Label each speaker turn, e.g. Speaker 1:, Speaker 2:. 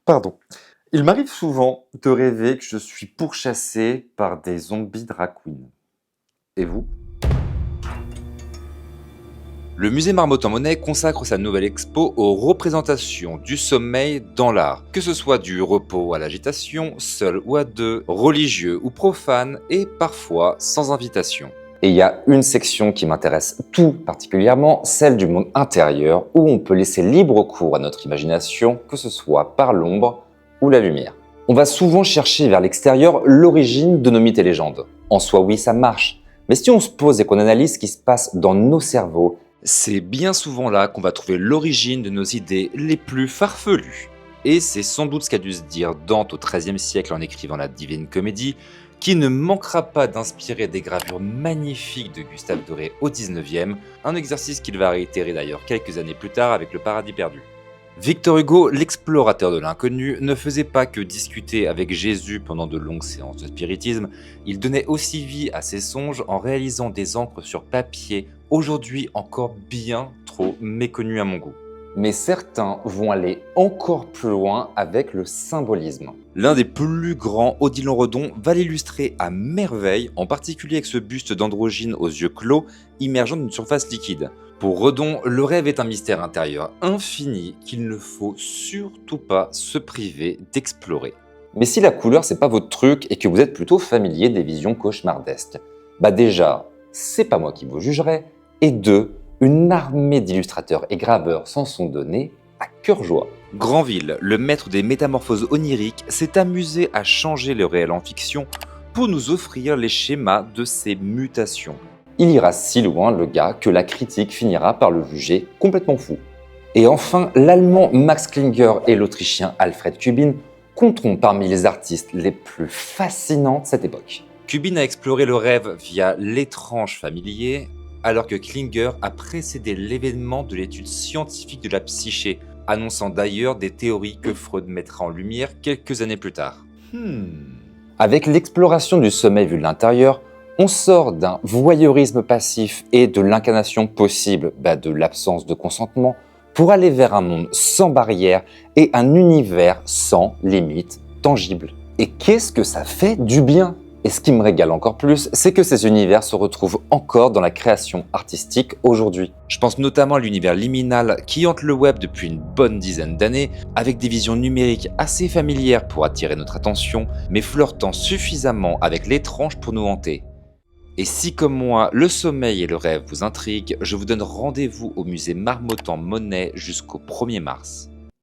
Speaker 1: Pardon. Il m'arrive souvent de rêver que je suis pourchassé par des zombies drag queens. Et vous?
Speaker 2: Le musée Marmottan-Monet consacre sa nouvelle expo aux représentations du sommeil dans l'art, que ce soit du repos à l'agitation, seul ou à deux, religieux ou profane, et parfois sans invitation.
Speaker 1: Et il y a une section qui m'intéresse tout particulièrement, celle du monde intérieur, où on peut laisser libre cours à notre imagination, que ce soit par l'ombre ou la lumière. On va souvent chercher vers l'extérieur l'origine de nos mythes et légendes. En soi, oui, ça marche. Mais si on se pose et qu'on analyse ce qui se passe dans nos cerveaux,
Speaker 2: C'est bien souvent là qu'on va trouver l'origine de nos idées les plus farfelues. Et c'est sans doute ce qu'a dû se dire Dante au XIIIe siècle en écrivant la Divine Comédie, qui ne manquera pas d'inspirer des gravures magnifiques de Gustave Doré au XIXe, un exercice qu'il va réitérer d'ailleurs quelques années plus tard avec Le Paradis perdu. Victor Hugo, l'explorateur de l'inconnu, ne faisait pas que discuter avec Jésus pendant de longues séances de spiritisme, il donnait aussi vie à ses songes en réalisant des encres sur papier, aujourd'hui encore bien trop méconnues à mon goût.
Speaker 1: mais certains vont aller encore plus loin avec le symbolisme.
Speaker 2: L'un des plus grands, Odilon Redon, va l'illustrer à merveille, en particulier avec ce buste d'androgyne aux yeux clos, immergeant d'une surface liquide. Pour Redon, le rêve est un mystère intérieur infini qu'il ne faut surtout pas se priver d'explorer.
Speaker 1: Mais si la couleur c'est pas votre truc et que vous êtes plutôt familier des visions cauchemardesques, bah déjà, c'est pas moi qui vous jugerai, et deux, une armée d'illustrateurs et graveurs s'en sont donnés à cœur joie.
Speaker 2: Granville, le maître des métamorphoses oniriques, s'est amusé à changer le réel en fiction pour nous offrir les schémas de ces mutations.
Speaker 1: Il ira si loin, le gars, que la critique finira par le juger complètement fou. Et enfin, l'allemand Max Klinger et l'autrichien Alfred Kubin compteront parmi les artistes les plus fascinants de cette époque.
Speaker 2: Kubin a exploré le rêve via l'étrange familier, alors que Klinger a précédé l'événement de l'étude scientifique de la psyché, annonçant d'ailleurs des théories que Freud mettra en lumière quelques années plus tard.
Speaker 1: Avec l'exploration du sommeil vu de l'intérieur, on sort d'un voyeurisme passif et de l'incarnation possible de l'absence de consentement pour aller vers un monde sans barrière et un univers sans limite tangible. Et qu'est-ce que ça fait du bien? Et ce qui me régale encore plus, c'est que ces univers se retrouvent encore dans la création artistique aujourd'hui.
Speaker 2: Je pense notamment à l'univers liminal qui hante le web depuis une bonne dizaine d'années, avec des visions numériques assez familières pour attirer notre attention, mais flirtant suffisamment avec l'étrange pour nous hanter. Et si comme moi, le sommeil et le rêve vous intriguent, je vous donne rendez-vous au musée Marmottan-Monet jusqu'au 1er mars.